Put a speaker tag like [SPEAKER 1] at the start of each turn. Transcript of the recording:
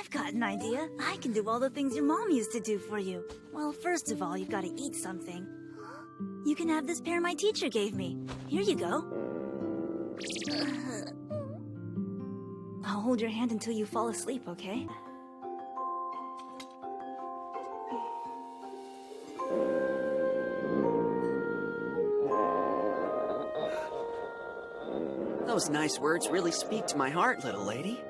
[SPEAKER 1] I've got an idea. I can do all the things your mom used to do for you. Well, first of all, you've got to eat something. You can have this pear my teacher gave me. Here you go. I'll hold your hand until you fall asleep, okay?
[SPEAKER 2] Those nice words really speak to my heart, little lady.